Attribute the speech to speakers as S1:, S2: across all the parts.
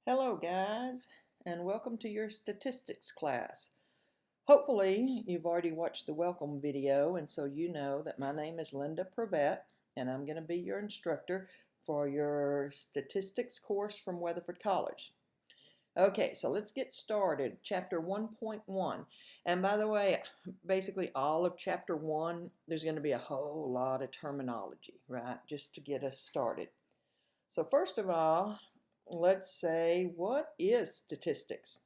S1: Hello guys, and welcome to your statistics class. Hopefully you've already watched the welcome video, and so you know that my name is Linda Prevett, and I'm going to be your instructor for your statistics course from Weatherford College. Okay, so let's get started. Chapter 1.1. And by the way, basically all of chapter 1, there's going to be a whole lot of terminology, right? Just to get us started. So first of all, let's say, what is statistics?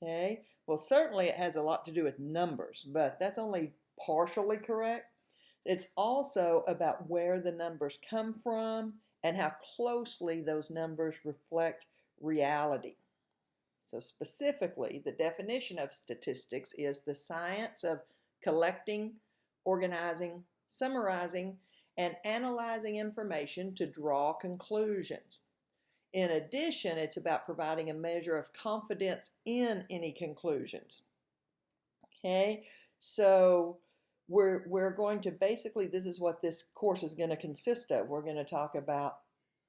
S1: Okay, well, certainly it has a lot to do with numbers, but that's only partially correct. It's also about where the numbers come from and how closely those numbers reflect reality. So specifically, the definition of statistics is the science of collecting, organizing, summarizing, and analyzing information to draw conclusions. In addition, it's about providing a measure of confidence in any conclusions. Okay, so we're going to basically, this is what this course is going to consist of. We're going to talk about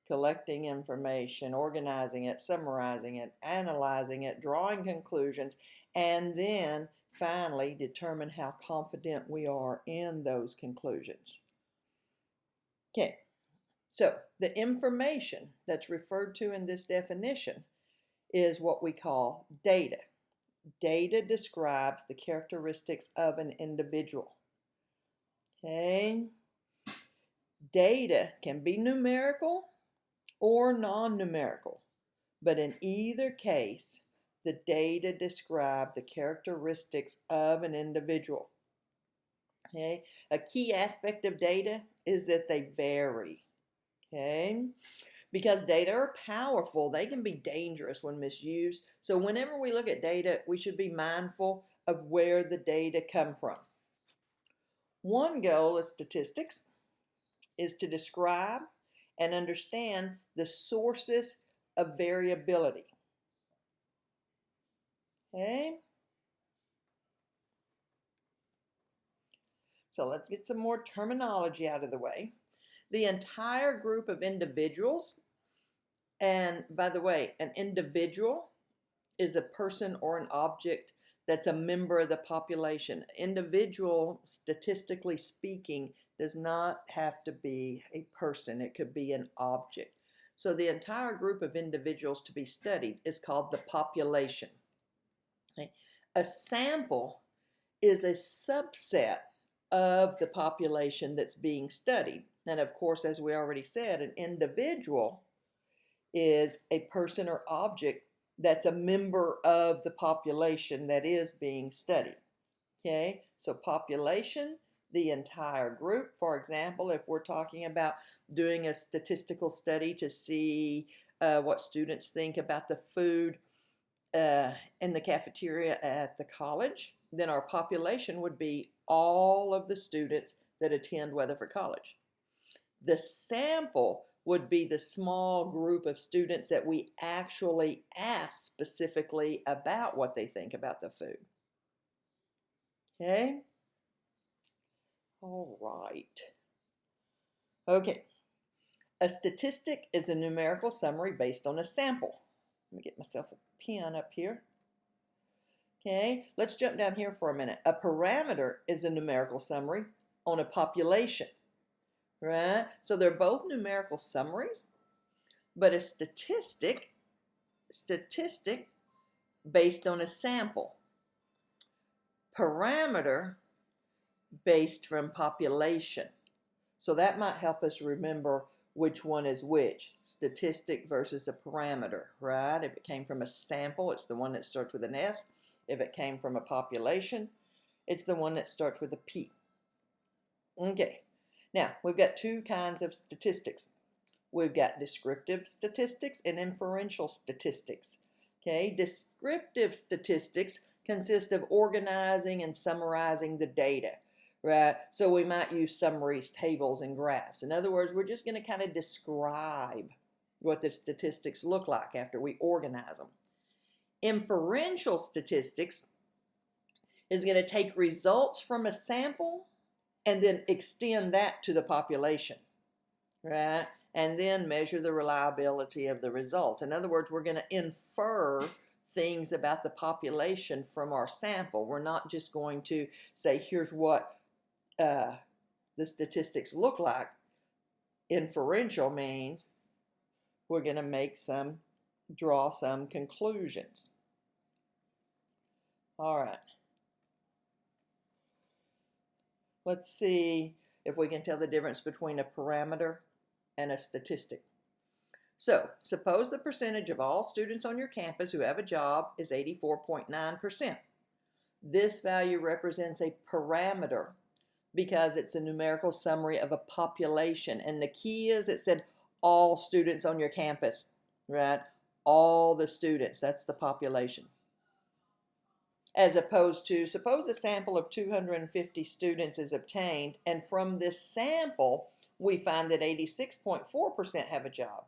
S1: collecting information, organizing it, summarizing it, analyzing it, drawing conclusions, and then finally determine how confident we are in those conclusions. Okay, so the information that's referred to in this definition is what we call data. Data describes the characteristics of an individual. Okay, data can be numerical or non-numerical, but in either case, the data describe the characteristics of an individual. Okay, a key aspect of data is that they vary. Okay, because data are powerful, they can be dangerous when misused. So whenever we look at data, we should be mindful of where the data come from. One goal of statistics is to describe and understand the sources of variability. Okay? So let's get some more terminology out of the way. The entire group of individuals, and by the way, an individual is a person or an object that's a member of the population. Individual, statistically speaking, does not have to be a person. It could be an object. So the entire group of individuals to be studied is called the population. Okay? A sample is a subset of the population that's being studied. And of course, as we already said, an individual is a person or object that's a member of the population that is being studied. Okay, so population, the entire group. For example, if we're talking about doing a statistical study to see what students think about the food in the cafeteria at the college, then our population would be all of the students that attend Weatherford College. The sample would be the small group of students that we actually ask specifically about what they think about the food. Okay? All right. Okay. A statistic is a numerical summary based on a sample. Let me get myself a pen up here. Okay, let's jump down here for a minute. A parameter is a numerical summary on a population, right? So they're both numerical summaries, but a statistic based on a sample. Parameter based from population. So that might help us remember which one is which, statistic versus a parameter, right? If it came from a sample, it's the one that starts with an S. If it came from a population, it's the one that starts with a P. Okay, now we've got two kinds of statistics. We've got descriptive statistics and inferential statistics. Okay, descriptive statistics consist of organizing and summarizing the data, right? So we might use summaries, tables, and graphs. In other words, we're just going to kind of describe what the statistics look like after we organize them. Inferential statistics is going to take results from a sample and then extend that to the population, right? and then measure the reliability of the result. In other words, we're going to infer things about the population from our sample. We're not just going to say, here's what the statistics look like. Inferential means we're going to draw some conclusions. All right. Let's see if we can tell the difference between a parameter and a statistic. So, suppose the percentage of all students on your campus who have a job is 84.9%. This value represents a parameter because it's a numerical summary of a population. And the key is it said all students on your campus, right? All the students, that's the population. As opposed to, suppose a sample of 250 students is obtained, and from this sample, we find that 86.4% have a job.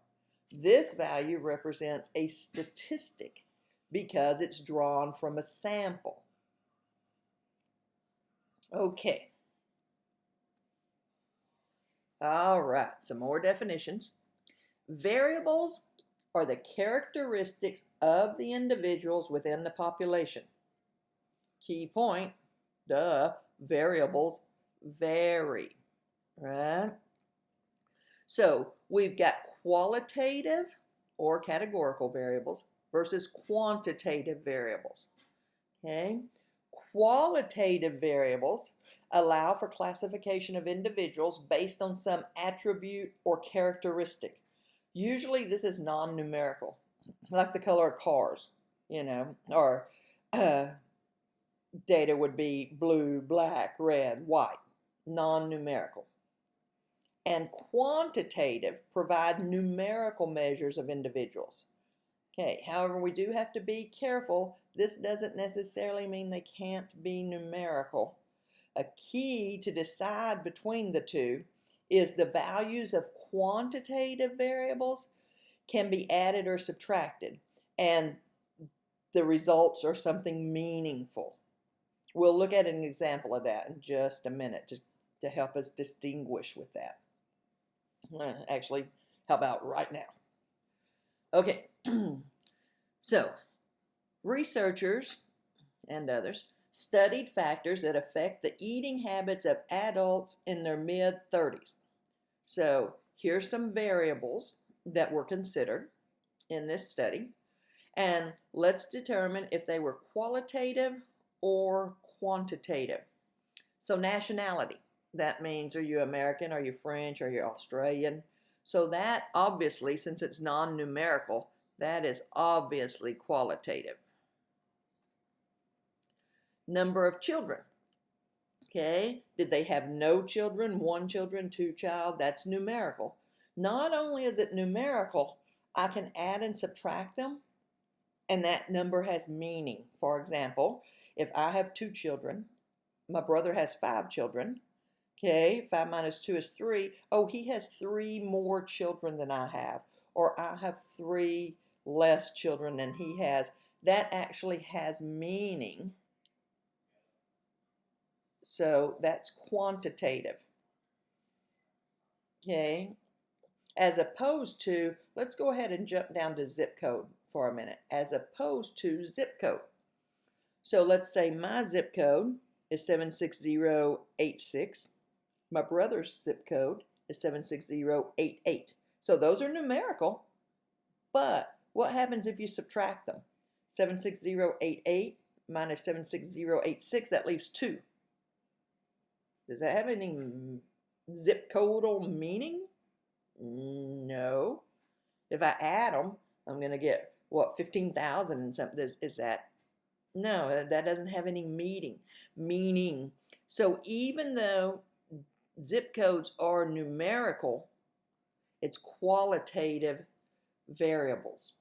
S1: This value represents a statistic because it's drawn from a sample. Okay. All right, some more definitions. Variables are the characteristics of the individuals within the population. Key point, variables vary, right? So we've got qualitative or categorical variables versus quantitative variables, okay? Qualitative variables allow for classification of individuals based on some attribute or characteristic. Usually this is non-numerical, like the color of cars, or data would be blue, black, red, white, non-numerical. And quantitative provide numerical measures of individuals. Okay, however, we do have to be careful. This doesn't necessarily mean they can't be numerical. A key to decide between the two is the values of quantitative variables can be added or subtracted, and the results are something meaningful. We'll look at an example of that in just a minute to help us distinguish with that. Actually, how about right now? Okay, so researchers and others studied factors that affect the eating habits of adults in their mid-30s. So here's some variables that were considered in this study, and let's determine if they were qualitative or quantitative. So nationality, that means are you American, are you French, are you Australian? So that obviously, since it's non-numerical, that is obviously qualitative. Number of children. Okay, did they have no children, one children, two child? That's numerical. Not only is it numerical, I can add and subtract them, and that number has meaning. For example, if I have 2 children, my brother has 5 children, okay, 5 minus 2 is 3. Oh, he has 3 more children than I have, or I have 3 less children than he has. That actually has meaning. So that's quantitative, okay? As opposed to, let's go ahead and jump down to zip code for a minute, as opposed to zip code. So let's say my zip code is 76086. My brother's zip code is 76088. So those are numerical, but what happens if you subtract them? 76088 minus 76086, that leaves 2. Does that have any zip codal meaning? No. If I add them, I'm going to get, what, 15,000 and something. Is that? No, that doesn't have any meaning. So even though zip codes are numerical, it's qualitative variables.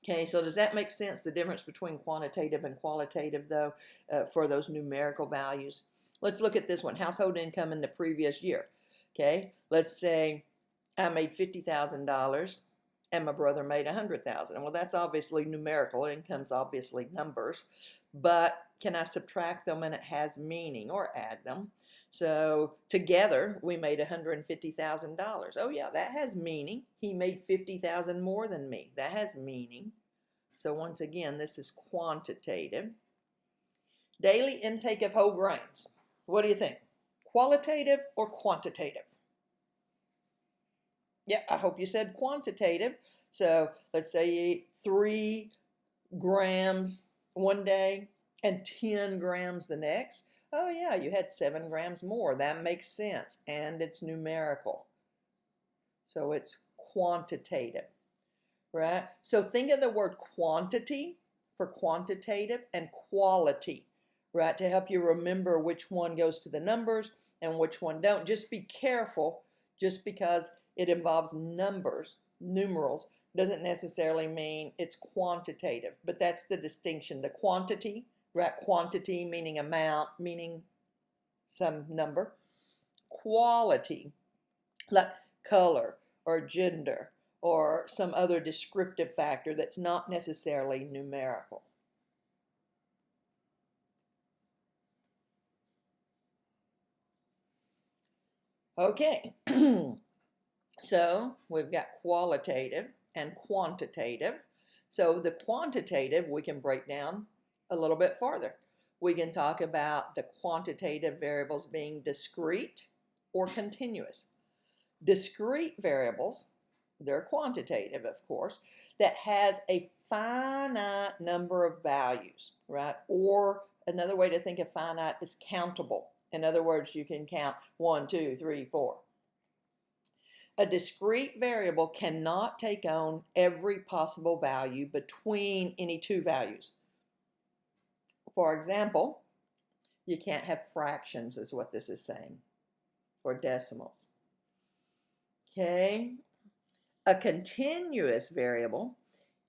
S1: Okay, so does that make sense, the difference between quantitative and qualitative, though, for those numerical values? Let's look at this one, household income in the previous year. Okay, let's say I made $50,000 and my brother made $100,000. Well, that's obviously numerical. Income's obviously numbers, but can I subtract them and it has meaning, or add them? So together we made $150,000. Oh yeah, that has meaning. He made 50,000 more than me. That has meaning. So once again, this is quantitative. Daily intake of whole grains. What do you think? Qualitative or quantitative? Yeah, I hope you said quantitative. So let's say you eat 3 grams one day and 10 grams the next. Oh yeah, you had 7 grams more. That makes sense. And it's numerical. So it's quantitative, right? So think of the word quantity for quantitative and quality, right? To help you remember which one goes to the numbers and which one don't. Just be careful, just because it involves numbers, numerals, doesn't necessarily mean it's quantitative, but that's the distinction. The quantity, right? Quantity meaning amount, meaning some number. Quality, like color or gender or some other descriptive factor that's not necessarily numerical. Okay, so we've got qualitative and quantitative. So the quantitative we can break down a little bit farther. We can talk about the quantitative variables being discrete or continuous. Discrete variables, they're quantitative, of course, that has a finite number of values, right? Or another way to think of finite is countable. In other words, you can count 1, 2, 3, 4. A discrete variable cannot take on every possible value between any two values. For example, you can't have fractions, is what this is saying, or decimals. Okay, a continuous variable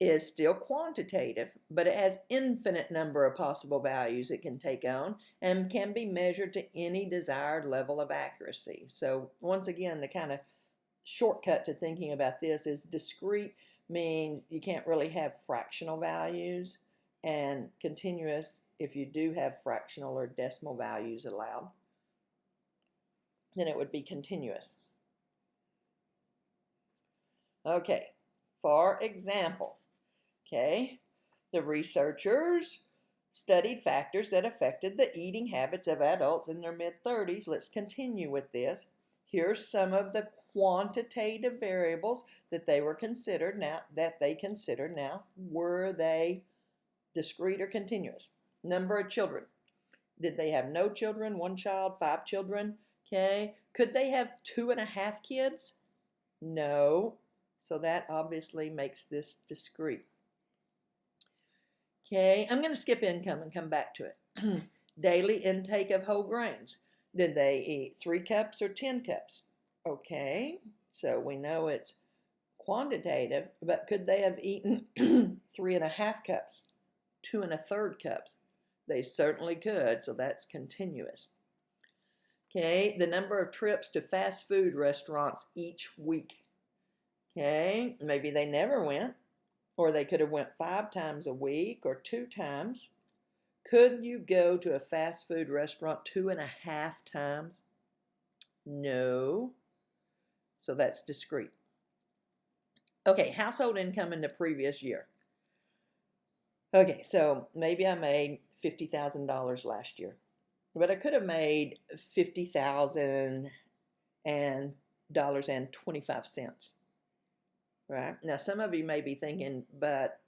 S1: is still quantitative, but it has infinite number of possible values it can take on and can be measured to any desired level of accuracy. So once again, the kind of shortcut to thinking about this is discrete means you can't really have fractional values, and continuous, if you do have fractional or decimal values allowed, then it would be continuous. Okay, for example, okay, the researchers studied factors that affected the eating habits of adults in their mid-30s. Let's continue with this. Here's some of the quantitative variables that they considered. Now, were they discrete or continuous? Number of children. Did they have no children, 1 child, 5 children? Okay. Could they have 2.5 kids? No. So that obviously makes this discrete. Okay, I'm going to skip income and come back to it. Daily intake of whole grains. Did they eat 3 cups or 10 cups? Okay, so we know it's quantitative, but could they have eaten 3.5 cups, 2 1/3 cups? They certainly could, so that's continuous. Okay, the number of trips to fast food restaurants each week. Okay, maybe they never went, or they could have went 5 times a week or 2 times. Could you go to a fast food restaurant 2.5 times? No. So that's discrete. Okay, household income in the previous year. Okay, so maybe I made $50,000 last year, but I could have made $50,000.25. Right? Now, some of you may be thinking, but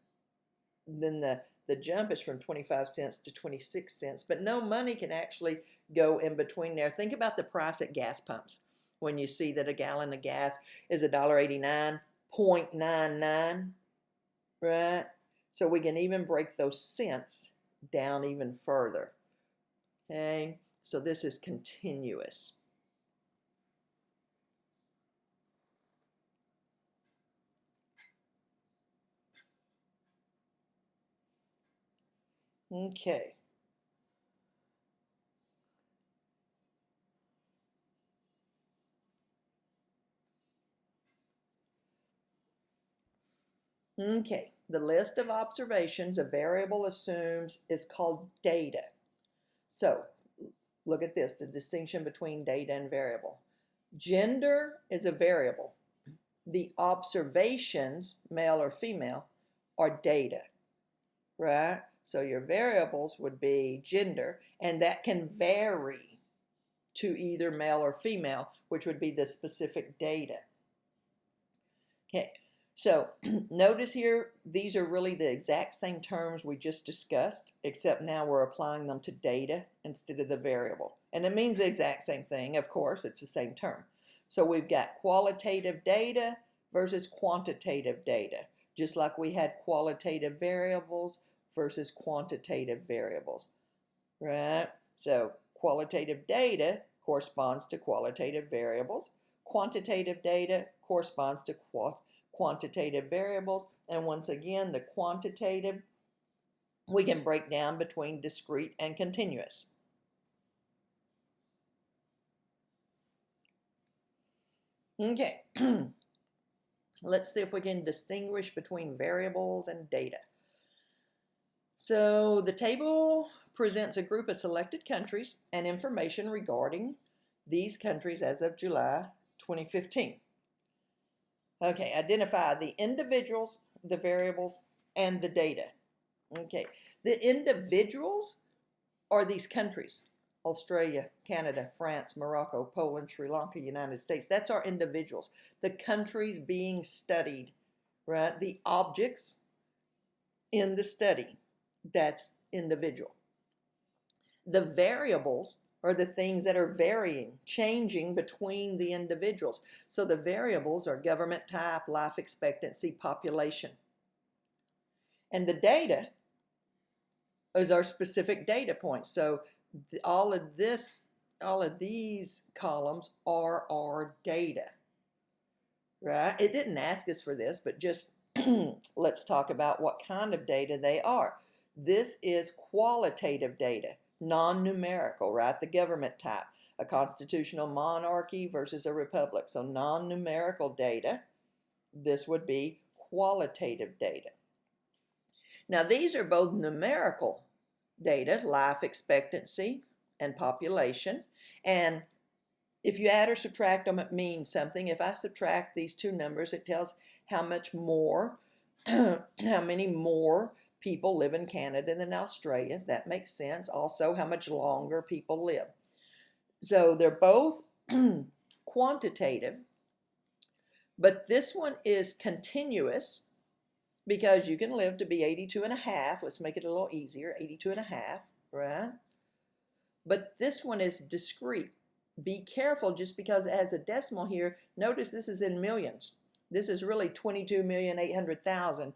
S1: then the jump is from 25 cents to 26 cents, but no, money can actually go in between there. Think about the price at gas pumps when you see that a gallon of gas is $1.89.99, right? So we can even break those cents down even further. Okay, so this is continuous. Okay. Okay, the list of observations a variable assumes is called data. So Look at this, the distinction between data and variable. Gender is a variable. The observations, male or female, are data, right? So your variables would be gender, and that can vary to either male or female, which would be the specific data. Okay, so notice here, these are really the exact same terms we just discussed, except now we're applying them to data instead of the variable. And it means the exact same thing, of course, it's the same term. So we've got qualitative data versus quantitative data, just like we had qualitative variables versus quantitative variables, right? So qualitative data corresponds to qualitative variables. Quantitative data corresponds to quantitative variables. And once again, the quantitative we can break down between discrete and continuous. Okay, let's see if we can distinguish between variables and data. So the table presents a group of selected countries and information regarding these countries as of July 2015. Okay, identify the individuals, the variables, and the data. Okay, the individuals are these countries: Australia, Canada, France, Morocco, Poland, Sri Lanka, United States. That's our individuals. The countries being studied, right? The objects in the study, that's individual. The variables are the things that are varying, changing between the individuals. So the variables are government type, life expectancy, population. And the data is our specific data points. So all of these columns are our data, right? It didn't ask us for this, but just let's talk about what kind of data they are. This is qualitative data, non-numerical, right? The government type, a constitutional monarchy versus a republic. So non-numerical data, this would be qualitative data. Now these are both numerical data, life expectancy and population. And if you add or subtract them, it means something. If I subtract these two numbers, it tells how much more, how many more people live in Canada than Australia. That makes sense. Also, how much longer people live. So they're both quantitative, but this one is continuous because you can live to be 82 and a half. Let's make it a little easier, 82 and a half, right? But this one is discrete. Be careful, just because it has a decimal here. Notice this is in millions. This is really 22,800,000.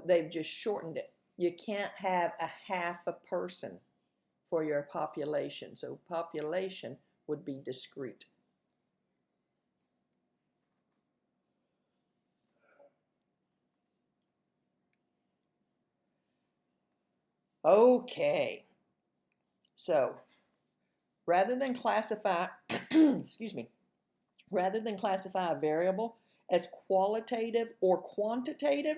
S1: They've just shortened it. You can't have a half a person for your population. So population would be discrete. Okay. So rather than classify, excuse me, rather than classify a variable as qualitative or quantitative,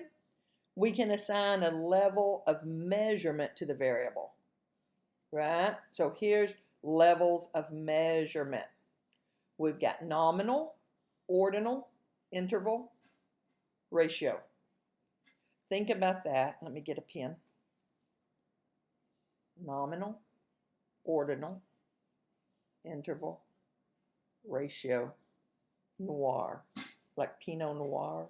S1: we can assign a level of measurement to the variable, right? So here's levels of measurement. We've got nominal, ordinal, interval, ratio. Think about that. Let me get a pen. Nominal, ordinal, interval, ratio, noir, like Pinot Noir,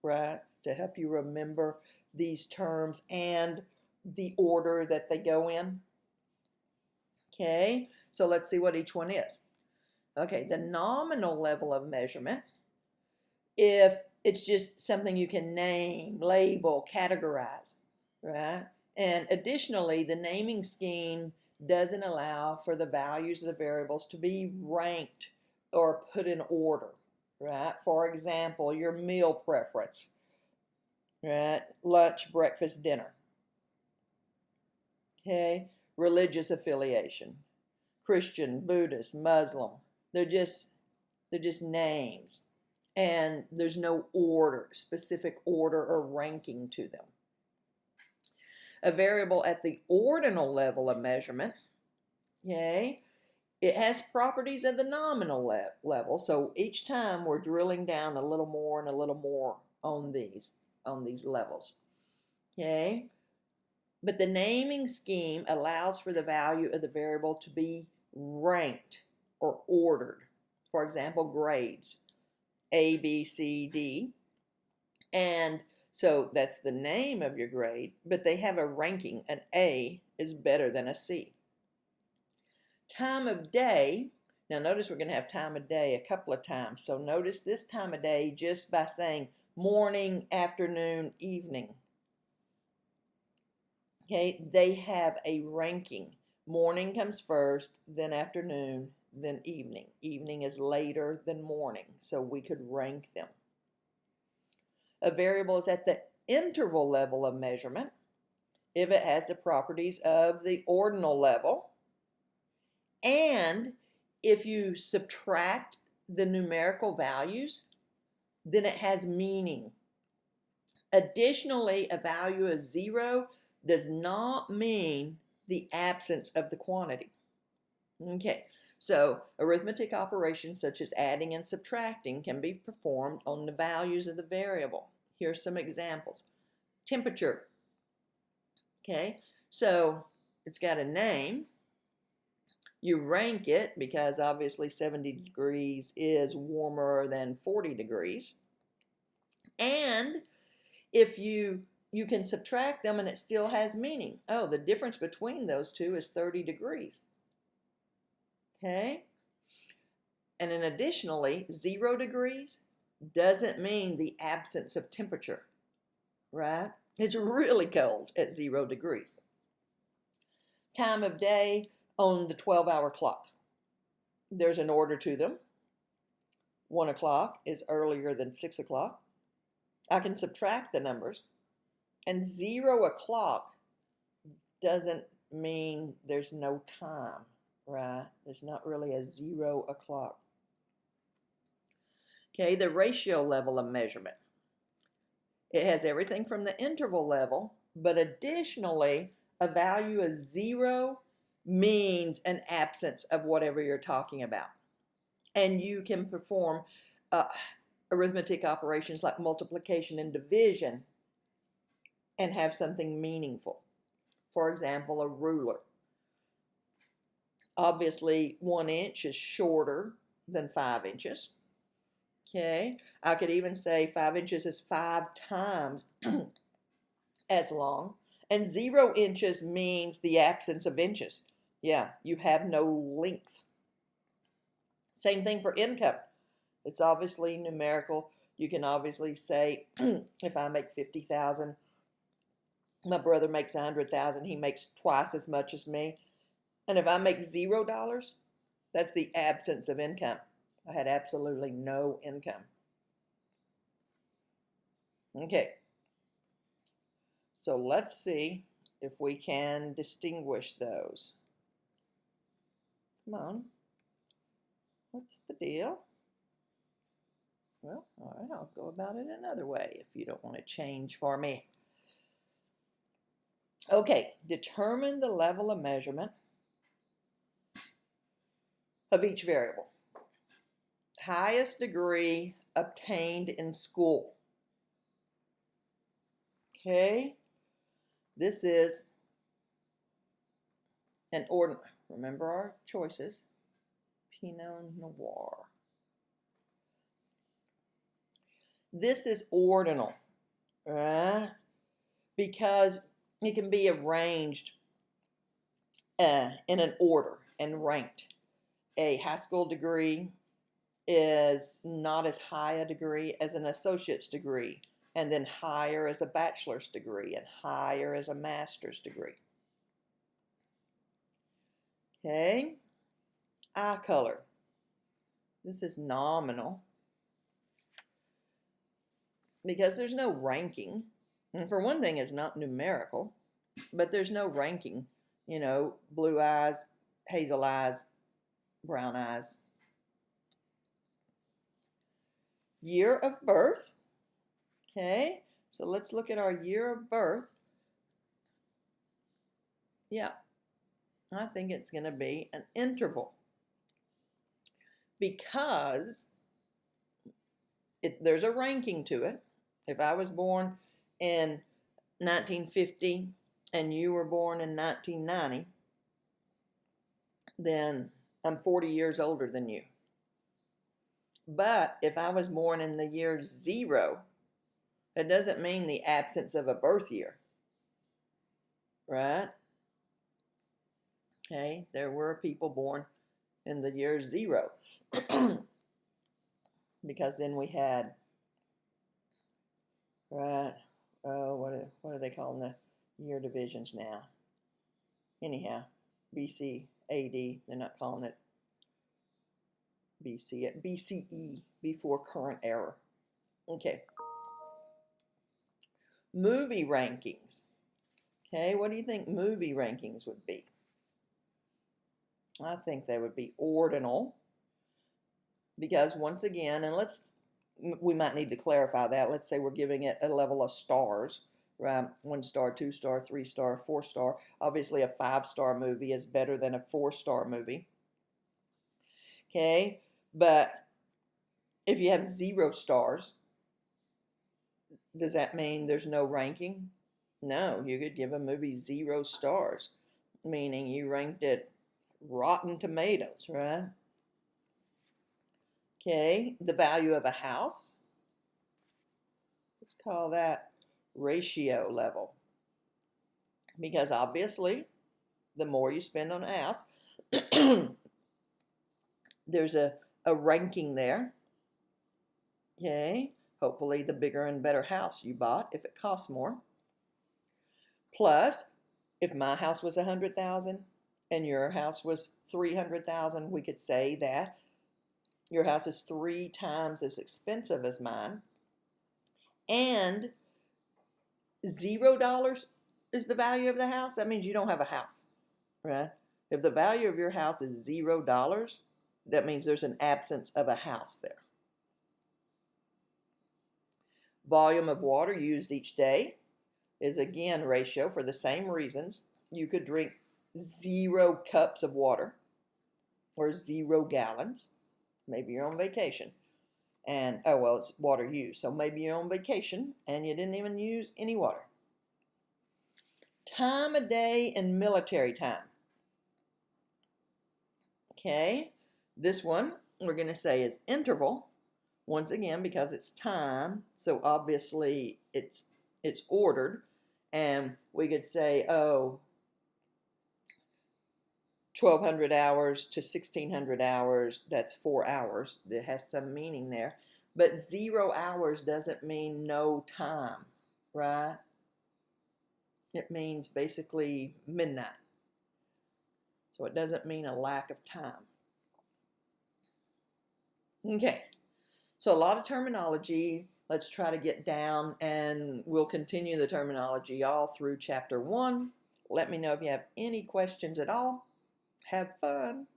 S1: right? To help you remember these terms and the order that they go in. Okay, so let's see what each one is. Okay, the nominal level of measurement, if it's just something you can name, label, categorize, right? And additionally, the naming scheme doesn't allow for the values of the variables to be ranked or put in order, right? For example, your meal preference, right? Lunch, breakfast, dinner. Okay, religious affiliation, Christian, Buddhist, Muslim. They're just names, and there's no order, specific order or ranking to them. A variable at the ordinal level of measurement, okay, It has properties at the nominal level, so each time we're drilling down a little more and a little more on these levels. Okay? But the naming scheme allows for the value of the variable to be ranked or ordered. For example, grades, A, B, C, D. And so that's the name of your grade, but they have a ranking. An A is better than a C. Time of day, now notice we're going to have time of day a couple of times. So notice this time of day just by saying morning, afternoon, evening. Okay, they have a ranking. Morning comes first, then afternoon, then evening. Evening is later than morning, so we could rank them. A variable is at the interval level of measurement if it has the properties of the ordinal level, and if you subtract the numerical values, then it has meaning. Additionally, a value of 0 does not mean the absence of the quantity. Okay, so arithmetic operations such as adding and subtracting can be performed on the values of the variable. Here are some examples. Temperature. Okay, so it's got a name. You rank it because obviously 70 degrees is warmer than 40 degrees. And if you can subtract them and it still has meaning. Oh, the difference between those two is 30 degrees. Okay? And then additionally, 0 degrees doesn't mean the absence of temperature, right? It's really cold at 0 degrees. Time of day on the 12-hour clock. There's an order to them. 1 o'clock is earlier than 6 o'clock. I can subtract the numbers. And 0 o'clock doesn't mean there's no time, right? There's not really a 0 o'clock. Okay, the ratio level of measurement. It has everything from the interval level, but additionally, a value of 0 means an absence of whatever you're talking about. And you can perform arithmetic operations like multiplication and division and have something meaningful. For example, a ruler. Obviously, 1 inch is shorter than 5 inches. Okay, I could even say 5 inches is 5 times as long. And 0 inches means the absence of inches. Yeah, you have no length. Same thing for income. It's obviously numerical. You can obviously say, if I make 50,000, my brother makes 100,000, he makes twice as much as me. And if I make $0, that's the absence of income. I had absolutely no income. Okay. So let's see if we can distinguish those. Come on. What's the deal? Well, all right, I'll go about it another way if you don't want to change for me. Okay, determine the level of measurement of each variable. Highest degree obtained in school. Okay, this is an ordinal. Remember our choices. Pinot Noir. This is ordinal, right? Because it can be arranged in an order and ranked. A high school degree is not as high a degree as an associate's degree, and then higher as a bachelor's degree, and higher as a master's degree. Okay, eye color. This is nominal because there's no ranking. And for one thing, it's not numerical, but there's no ranking. You know, blue eyes, hazel eyes, brown eyes. Year of birth. Okay, so let's look at our year of birth. Yeah, I think it's going to be an interval. because there's a ranking to it. If I was born in 1950 and you were born in 1990, then I'm 40 years older than you. But if I was born in the year 0, it doesn't mean the absence of a birth year, right? Okay, there were people born in the year 0 because then we had, right, what are they calling the year divisions now? Anyhow, BC, AD, they're not calling it BC, BCE, before current era. Okay. Movie rankings. Okay, what do you think movie rankings would be? I think they would be ordinal, because once again, and we might need to clarify that. Let's say we're giving it a level of stars, right? 1 star, 2 star, 3 star, 4 star. Obviously, a 5-star movie is better than a 4-star movie. Okay, but if you have 0 stars, does that mean there's no ranking? No, you could give a movie 0 stars, meaning you ranked it Rotten Tomatoes, right? Okay, the value of a house, let's call that ratio level, because obviously the more you spend on a house, there's a ranking there. Okay, hopefully the bigger and better house you bought if it costs more. Plus, if my house was $100,000 and your house was $300,000, we could say that your house is 3 times as expensive as mine, and $0 is the value of the house. That means you don't have a house, right? If the value of your house is $0, that means there's an absence of a house there. Volume of water used each day is again ratio for the same reasons. You could drink 0 cups of water or 0 gallons. Maybe you're on vacation and, oh, well, it's water used. So maybe you're on vacation and you didn't even use any water. Time of day and military time. Okay, this one we're going to say is interval. Once again, because it's time, so obviously it's ordered, and we could say, oh, 1,200 hours to 1,600 hours, that's 4 hours. It has some meaning there. But 0 hours doesn't mean no time, right? It means basically midnight. So it doesn't mean a lack of time. Okay, so a lot of terminology. Let's try to get down, and we'll continue the terminology all through chapter 1. Let me know if you have any questions at all. Have fun.